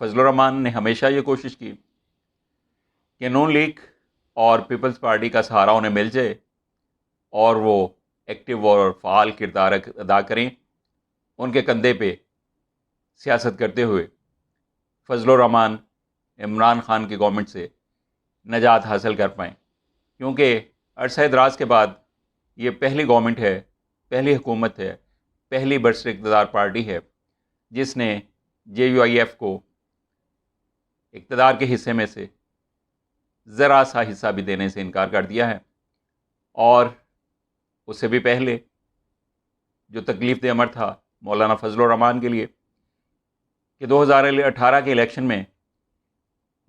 فضل الرحمان نے ہمیشہ یہ کوشش کی کہ نون لیگ اور پیپلز پارٹی کا سہارا انہیں مل جائے اور وہ ایکٹیو اور فعال کردار ادا کریں، ان کے کندھے پہ سیاست کرتے ہوئے فضل الرحمان عمران خان کی گورنمنٹ سے نجات حاصل کر پائیں، کیونکہ عرصہ دراز کے بعد یہ پہلی گورنمنٹ ہے، پہلی حکومت ہے، پہلی برسر اقتدار پارٹی ہے جس نے JUIF کو اقتدار کے حصے میں سے ذرا سا حصہ بھی دینے سے انکار کر دیا ہے۔ اور اس سے بھی پہلے جو تکلیف دہ امر تھا مولانا فضل الرحمان کے لیے کہ 2018 کے الیکشن میں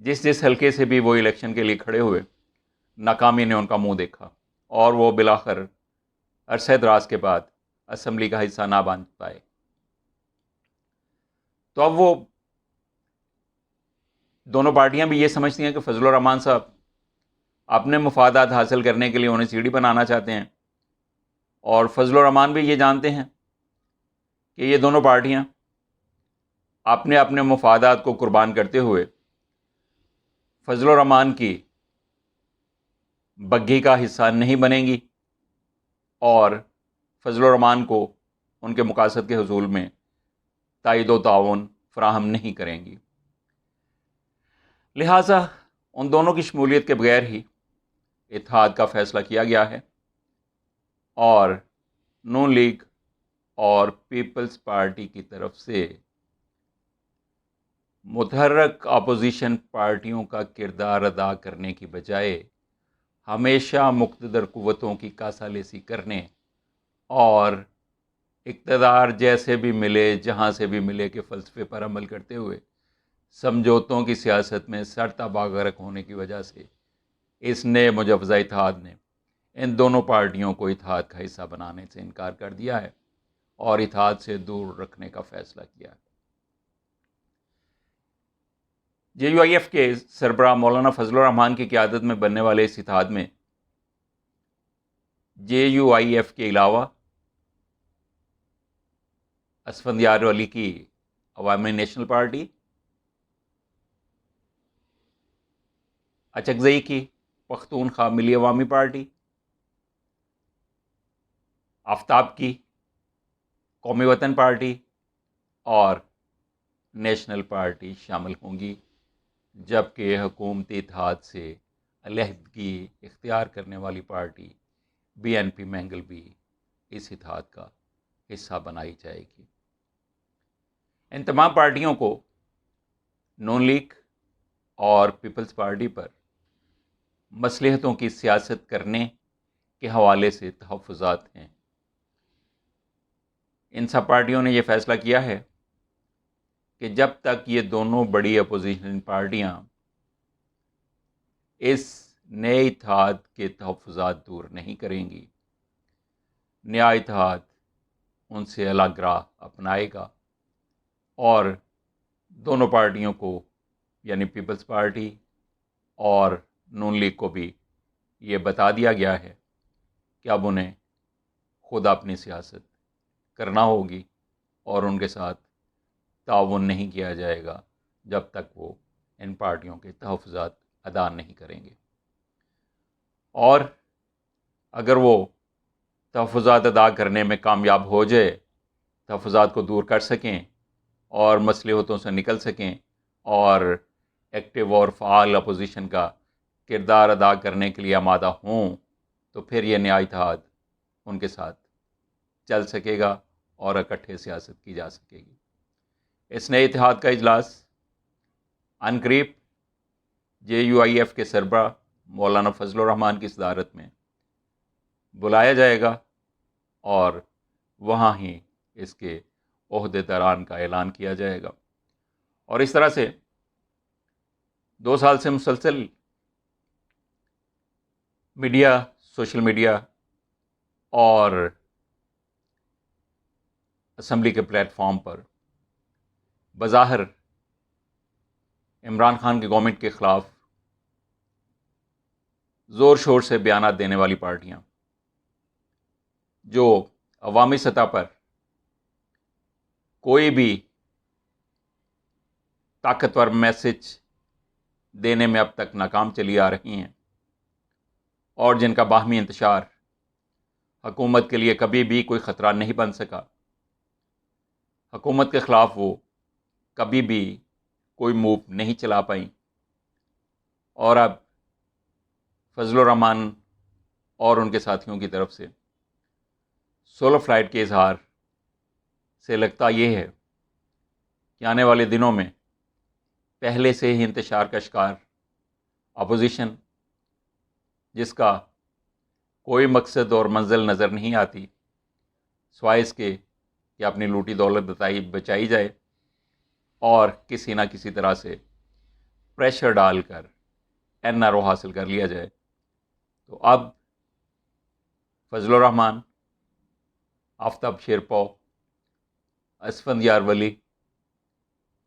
جس حلقے سے بھی وہ الیکشن کے لیے کھڑے ہوئے، ناکامی نے ان کا منہ دیکھا اور وہ بالآخر عرصہ دراز کے بعد اسمبلی کا حصہ نہ بن پائے۔ تو اب وہ دونوں پارٹیاں بھی یہ سمجھتی ہیں کہ فضل الرحمان صاحب اپنے مفادات حاصل کرنے کے لیے انہیں سیڑھی بنانا چاہتے ہیں، اور فضل الرحمان بھی یہ جانتے ہیں کہ یہ دونوں پارٹیاں اپنے اپنے مفادات کو قربان کرتے ہوئے فضل الرحمان کی بگھی کا حصہ نہیں بنیں گی اور فضل الرحمان کو ان کے مقاصد کے حصول میں تائید و تعاون فراہم نہیں کریں گی۔ لہٰذا ان دونوں کی شمولیت کے بغیر ہی اتحاد کا فیصلہ کیا گیا ہے، اور نون لیگ اور پیپلز پارٹی کی طرف سے متحرک اپوزیشن پارٹیوں کا کردار ادا کرنے کی بجائے ہمیشہ مقتدر قوتوں کی کاسالسی کرنے اور اقتدار جیسے بھی ملے جہاں سے بھی ملے کے فلسفے پر عمل کرتے ہوئے سمجھوتوں کی سیاست میں سرتابہ غرق ہونے کی وجہ سے اس نئے مجوزہ اتحاد نے ان دونوں پارٹیوں کو اتحاد کا حصہ بنانے سے انکار کر دیا ہے اور اتحاد سے دور رکھنے کا فیصلہ کیا ہے۔ JUIF کے سربراہ مولانا فضل الرحمان کی قیادت میں بننے والے اس اتحاد میں JUIF کے علاوہ اسفندیار علی کی عوامی نیشنل پارٹی، اچکزئی کی پختونخوا ملی عوامی پارٹی، آفتاب کی قومی وطن پارٹی اور نیشنل پارٹی شامل ہوں گی، جبکہ حکومتی اتحاد سے علیحدگی اختیار کرنے والی پارٹی BNP مینگل بھی اس اتحاد کا حصہ بنائی جائے گی۔ ان تمام پارٹیوں کو نون لیگ اور پیپلز پارٹی پر مصلحتوں کی سیاست کرنے کے حوالے سے تحفظات ہیں۔ ان سب پارٹیوں نے یہ فیصلہ کیا ہے کہ جب تک یہ دونوں بڑی اپوزیشن پارٹیاں اس نئے اتحاد کے تحفظات دور نہیں کریں گی، نیا اتحاد ان سے الگ راہ اپنائے گا، اور دونوں پارٹیوں کو یعنی پیپلز پارٹی اور نون لیگ کو بھی یہ بتا دیا گیا ہے کہ اب انہیں خود اپنی سیاست کرنا ہوگی اور ان کے ساتھ تعاون نہیں کیا جائے گا جب تک وہ ان پارٹیوں کے تحفظات ادا نہیں کریں گے، اور اگر وہ تحفظات ادا کرنے میں کامیاب ہو جائے، تحفظات کو دور کر سکیں اور مصلحتوں سے نکل سکیں اور ایکٹیو اور فعال اپوزیشن کا کردار ادا کرنے کے لیے آمادہ ہوں، تو پھر یہ نیا اتحاد ان کے ساتھ چل سکے گا اور اکٹھے سیاست کی جا سکے گی۔ اس نئے اتحاد کا اجلاس عنقریب JUIF کے سربراہ مولانا فضل الرحمان کی صدارت میں بلایا جائے گا اور وہاں ہی اس کے عہدیداران کا اعلان کیا جائے گا، اور اس طرح سے 2 سال سے مسلسل میڈیا، سوشل میڈیا اور اسمبلی کے پلیٹ فارم پر بظاہر عمران خان کی گورنمنٹ کے خلاف زور شور سے بیانات دینے والی پارٹیاں، جو عوامی سطح پر کوئی بھی طاقتور میسج دینے میں اب تک ناکام چلی آ رہی ہیں، اور جن کا باہمی انتشار حکومت کے لیے کبھی بھی کوئی خطرہ نہیں بن سکا۔ حکومت کے خلاف وہ کبھی بھی کوئی موو نہیں چلا پائیں، اور اب فضل الرحمان اور ان کے ساتھیوں کی طرف سے سولو فلائٹ کے اظہار سے لگتا یہ ہے کہ آنے والے دنوں میں پہلے سے ہی انتشار کا شکار اپوزیشن، جس کا کوئی مقصد اور منزل نظر نہیں آتی سوائے اس کے کہ اپنی لوٹی دولت بچائی جائے اور کسی نہ کسی طرح سے پریشر ڈال کر NRO حاصل کر لیا جائے، تو اب فضل الرحمان، آفتاب شیرپو، اسفندیار ولی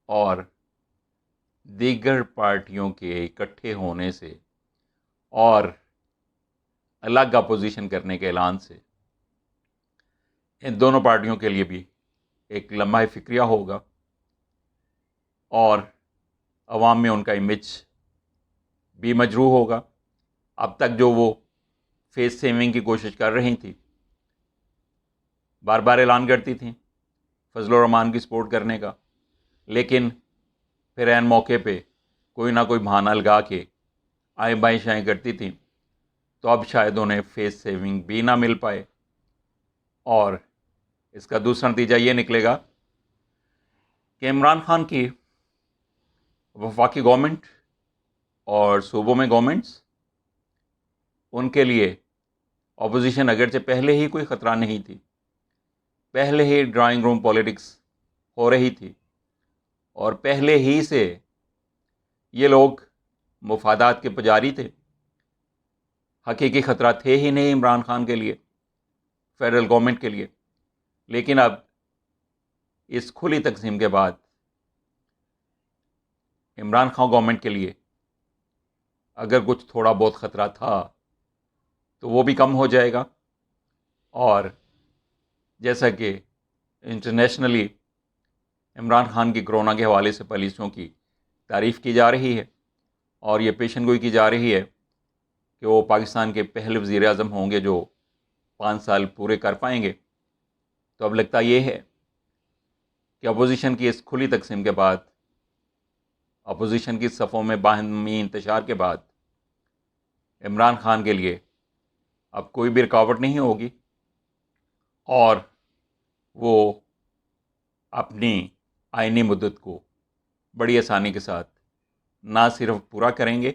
اور دیگر پارٹیوں کے اکٹھے ہونے سے اور الگ اپوزیشن کرنے کے اعلان سے ان دونوں پارٹیوں کے لیے بھی ایک لمحہ فکریہ ہوگا، اور عوام میں ان کا امیج بھی مجروح ہوگا۔ اب تک جو وہ فیس سیونگ کی کوشش کر رہی تھی، بار بار اعلان کرتی تھیں فضل الرحمان کی سپورٹ کرنے کا، لیکن پھر عین موقع پہ کوئی نہ کوئی بہانہ لگا کے آئیں بائیں شائیں کرتی تھیں، تو اب شاید انہیں فیس سیونگ بھی نہ مل پائے، اور اس کا دوسرا نتیجہ یہ نکلے گا کہ عمران خان کی وفاقی گورنمنٹ اور صوبوں میں گورنمنٹس، ان کے لیے اپوزیشن اگرچہ پہلے ہی کوئی خطرہ نہیں تھی، پہلے ہی ڈرائنگ روم پالیٹکس ہو رہی تھی، اور پہلے ہی سے یہ لوگ مفادات کے پجاری تھے، حقیقی خطرہ تھے ہی نہیں عمران خان کے لیے، فیڈرل گورنمنٹ کے لیے۔ لیکن اب اس کھلی تقسیم کے بعد عمران خان گورنمنٹ کے لیے اگر کچھ تھوڑا بہت خطرہ تھا تو وہ بھی کم ہو جائے گا، اور جیسا کہ انٹرنیشنلی عمران خان کی کرونا کے حوالے سے پالیسیوں کی تعریف کی جا رہی ہے، اور یہ پیشن گوئی کی جا رہی ہے کہ وہ پاکستان کے پہلے وزیر اعظم ہوں گے جو 5 سال پورے کر پائیں گے۔ تو اب لگتا یہ ہے کہ اپوزیشن کی اس کھلی تقسیم کے بعد، اپوزیشن کی صفوں میں باہمی انتشار کے بعد، عمران خان کے لیے اب کوئی بھی رکاوٹ نہیں ہوگی، اور وہ اپنی آئینی مدت کو بڑی آسانی کے ساتھ نہ صرف پورا کریں گے،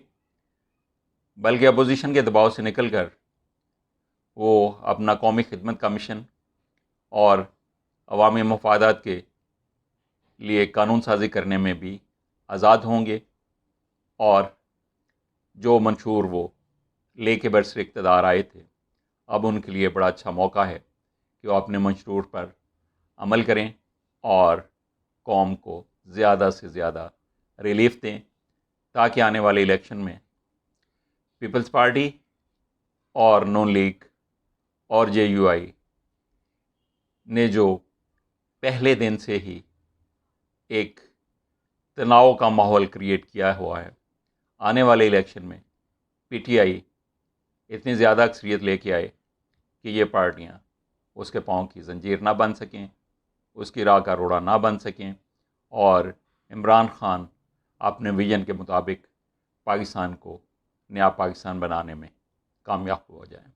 بلکہ اپوزیشن کے دباؤ سے نکل کر وہ اپنا قومی خدمت کا مشن اور عوامی مفادات کے لیے قانون سازی کرنے میں بھی آزاد ہوں گے، اور جو منشور وہ لے کے برسر اقتدار آئے تھے، اب ان کے لیے بڑا اچھا موقع ہے کہ وہ اپنے منشور پر عمل کریں اور قوم کو زیادہ سے زیادہ ریلیف دیں، تاکہ آنے والے الیکشن میں پیپلز پارٹی اور نون لیگ اور JUI نے جو پہلے دن سے ہی ایک تناؤ کا ماحول کریٹ کیا ہوا ہے، آنے والے الیکشن میں PTI اتنی زیادہ اکثریت لے کے آئے کہ یہ پارٹیاں اس کے پاؤں کی زنجیر نہ بن سکیں، اس کی راہ کا روڑا نہ بن سکیں، اور عمران خان اپنے ویژن کے مطابق پاکستان کو نیا پاکستان بنانے میں کامیاب ہو جائیں۔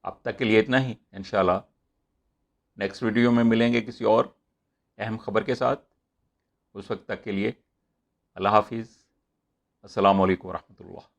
اب تک کے لیے اتنا ہی، انشاءاللہ نیکسٹ ویڈیو میں ملیں گے کسی اور اہم خبر کے ساتھ۔ اس وقت تک کے لیے اللہ حافظ، السلام علیکم ورحمۃ اللہ۔